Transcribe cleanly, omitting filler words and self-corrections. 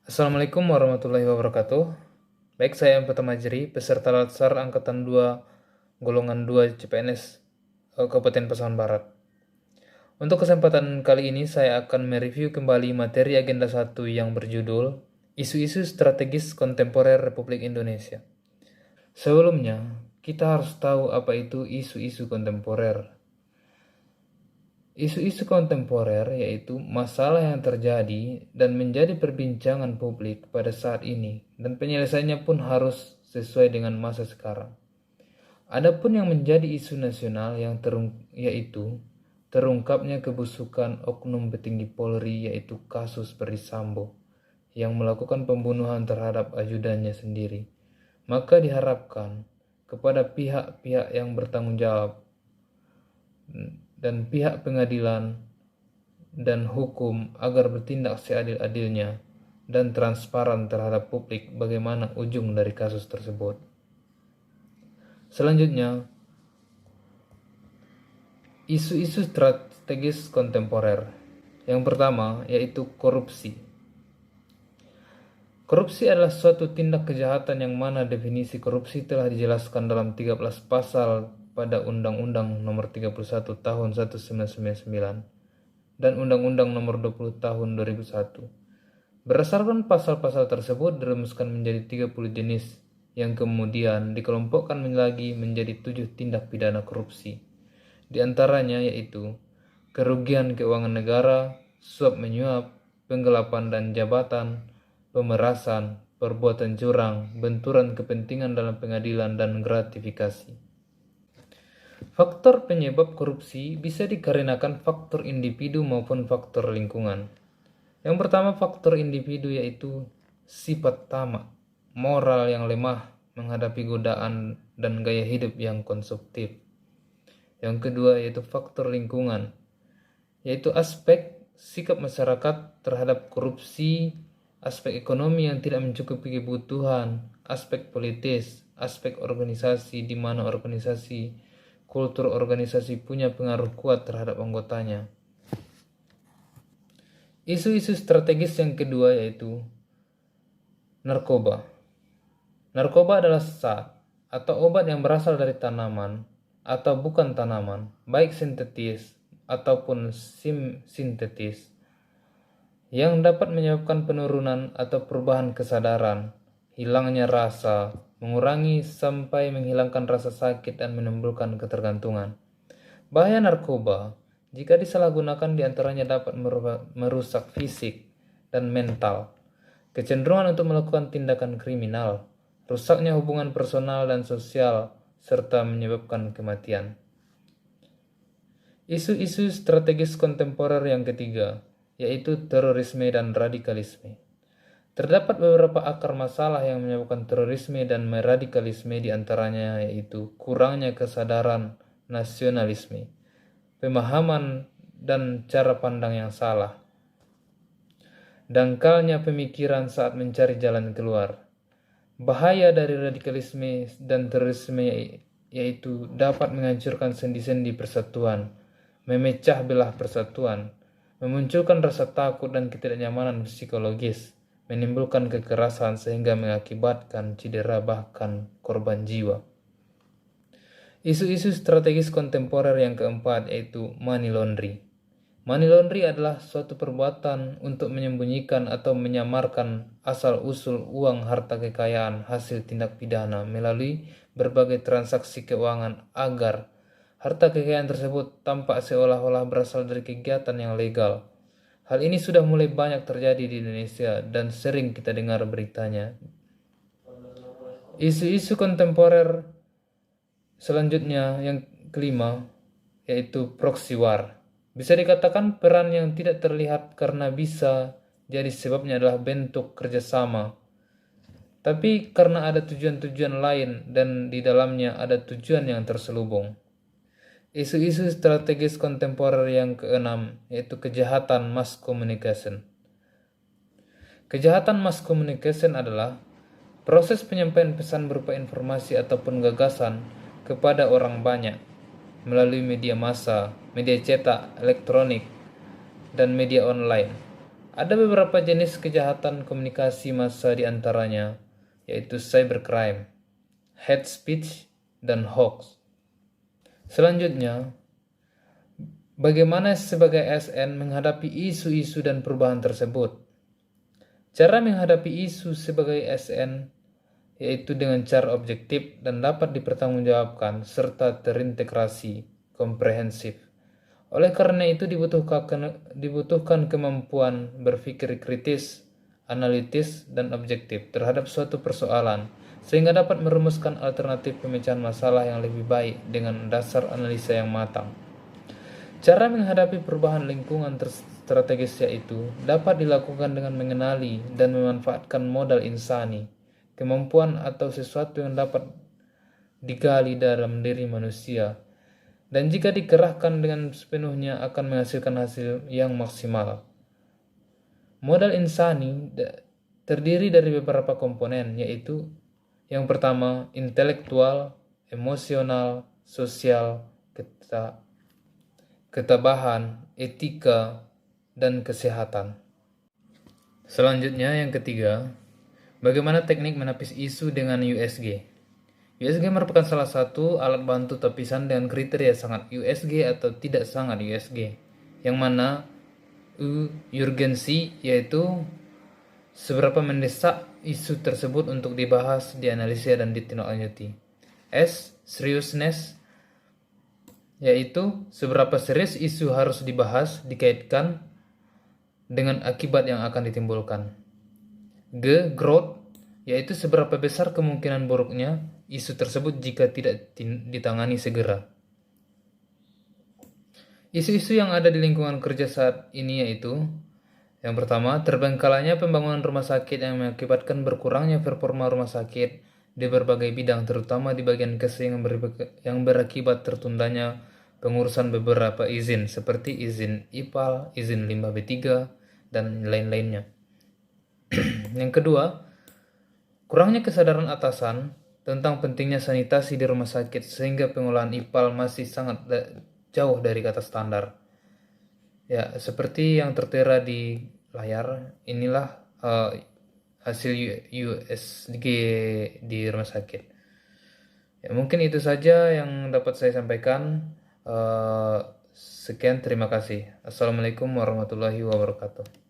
Assalamualaikum warahmatullahi wabarakatuh. Baik, saya Empat Majri, peserta Latsar Angkatan 2, Golongan 2 CPNS Kabupaten Pasaman Barat. Untuk kesempatan kali ini saya akan mereview kembali materi agenda 1 yang berjudul Isu-isu Strategis Kontemporer Republik Indonesia. Sebelumnya, kita harus tahu apa itu isu-isu kontemporer. Isu-isu kontemporer yaitu masalah yang terjadi dan menjadi perbincangan publik pada saat ini dan penyelesaiannya pun harus sesuai dengan masa sekarang. Adapun yang menjadi isu nasional yaitu terungkapnya kebusukan oknum petinggi Polri yaitu kasus Ferdy Sambo yang melakukan pembunuhan terhadap ajudannya sendiri. Maka diharapkan kepada pihak-pihak yang bertanggung jawab dan pihak pengadilan dan hukum agar bertindak seadil-adilnya dan transparan terhadap publik bagaimana ujung dari kasus tersebut. Selanjutnya, isu-isu strategis kontemporer. Yang pertama yaitu korupsi. Korupsi adalah suatu tindak kejahatan yang mana definisi korupsi telah dijelaskan dalam 13 pasal pada Undang-Undang Nomor 31 Tahun 1999 dan Undang-Undang Nomor 20 Tahun 2001. Berdasarkan pasal-pasal tersebut dirumuskan menjadi 30 jenis yang kemudian dikelompokkan lagi menjadi 7 tindak pidana korupsi. Di antaranya yaitu kerugian keuangan negara, suap menyuap, penggelapan dan jabatan, pemerasan, perbuatan curang, benturan kepentingan dalam pengadilan, dan gratifikasi. Faktor penyebab korupsi bisa dikarenakan faktor individu maupun faktor lingkungan. Yang pertama faktor individu yaitu sifat tamak, moral yang lemah menghadapi godaan dan gaya hidup yang konsumtif. Yang kedua yaitu faktor lingkungan, yaitu aspek sikap masyarakat terhadap korupsi, aspek ekonomi yang tidak mencukupi kebutuhan, aspek politis, aspek organisasi di mana kultur organisasi punya pengaruh kuat terhadap anggotanya. Isu-isu strategis yang kedua yaitu narkoba. Narkoba adalah zat atau obat yang berasal dari tanaman atau bukan tanaman, baik sintetis ataupun sintetis, yang dapat menyebabkan penurunan atau perubahan kesadaran, hilangnya rasa, mengurangi sampai menghilangkan rasa sakit dan menimbulkan ketergantungan. Bahaya narkoba jika disalahgunakan diantaranya dapat merusak fisik dan mental, kecenderungan untuk melakukan tindakan kriminal, rusaknya hubungan personal dan sosial, serta menyebabkan kematian. Isu-isu strategis kontemporer yang ketiga, yaitu terorisme dan radikalisme. Terdapat beberapa akar masalah yang menyebabkan terorisme dan radikalisme, diantaranya yaitu kurangnya kesadaran nasionalisme, pemahaman dan cara pandang yang salah, dangkalnya pemikiran saat mencari jalan keluar. Bahaya dari radikalisme dan terorisme yaitu dapat menghancurkan sendi-sendi persatuan, memecah belah persatuan, memunculkan rasa takut dan ketidaknyamanan psikologis, menimbulkan kekerasan sehingga mengakibatkan cedera bahkan korban jiwa. Isu-isu strategis kontemporer yang keempat yaitu money laundry. Money laundry adalah suatu perbuatan untuk menyembunyikan atau menyamarkan asal-usul uang harta kekayaan hasil tindak pidana melalui berbagai transaksi keuangan agar harta kekayaan tersebut tampak seolah-olah berasal dari kegiatan yang legal. Hal ini sudah mulai banyak terjadi di Indonesia dan sering kita dengar beritanya. Isu-isu kontemporer selanjutnya yang kelima yaitu proxy war. Bisa dikatakan peran yang tidak terlihat karena bisa jadi sebabnya adalah bentuk kerjasama. Tapi karena ada tujuan-tujuan lain dan di dalamnya ada tujuan yang terselubung. Isu-isu strategis kontemporer yang keenam yaitu kejahatan mass communication. Kejahatan mass communication adalah proses penyampaian pesan berupa informasi ataupun gagasan kepada orang banyak melalui media massa, media cetak, elektronik, dan media online Ada beberapa jenis kejahatan komunikasi massa di antaranya, yaitu cybercrime, hate speech, dan hoax. Selanjutnya, bagaimana sebagai ASN menghadapi isu-isu dan perubahan tersebut? Cara menghadapi isu sebagai ASN yaitu dengan cara objektif dan dapat dipertanggungjawabkan serta terintegrasi, komprehensif. Oleh karena itu dibutuhkan kemampuan berpikir kritis, analitis, dan objektif terhadap suatu persoalan, sehingga dapat merumuskan alternatif pemecahan masalah yang lebih baik dengan dasar analisa yang matang. Cara menghadapi perubahan lingkungan strategis yaitu dapat dilakukan dengan mengenali dan memanfaatkan modal insani, kemampuan atau sesuatu yang dapat digali dalam diri manusia, dan jika dikerahkan dengan sepenuhnya akan menghasilkan hasil yang maksimal. Modal insani terdiri dari beberapa komponen, yaitu yang pertama, intelektual, emosional, sosial, ketabahan, etika, dan kesehatan. Selanjutnya yang ketiga, bagaimana teknik menapis isu dengan USG? USG merupakan salah satu alat bantu tapisan dengan kriteria sangat USG atau tidak sangat USG, yang mana U. Urgensi yaitu seberapa mendesak isu tersebut untuk dibahas, dianalisa, dan ditindaklanjuti. S. Seriousness yaitu seberapa serius isu harus dibahas, dikaitkan dengan akibat yang akan ditimbulkan. G. Growth yaitu seberapa besar kemungkinan buruknya isu tersebut jika tidak ditangani segera. Isu-isu yang ada di lingkungan kerja saat ini yaitu, yang pertama, terbengkalainya pembangunan rumah sakit yang mengakibatkan berkurangnya performa rumah sakit di berbagai bidang, terutama di bagian kesehatan yang berakibat tertundanya pengurusan beberapa izin seperti izin IPAL, izin limbah B3, dan lain-lainnya. Yang kedua, kurangnya kesadaran atasan tentang pentingnya sanitasi di rumah sakit sehingga pengolahan IPAL masih sangat jauh dari kata standar. Ya, seperti yang tertera di layar, inilah hasil USG di rumah sakit. Ya, mungkin itu saja yang dapat saya sampaikan. Sekian, terima kasih. Assalamualaikum warahmatullahi wabarakatuh.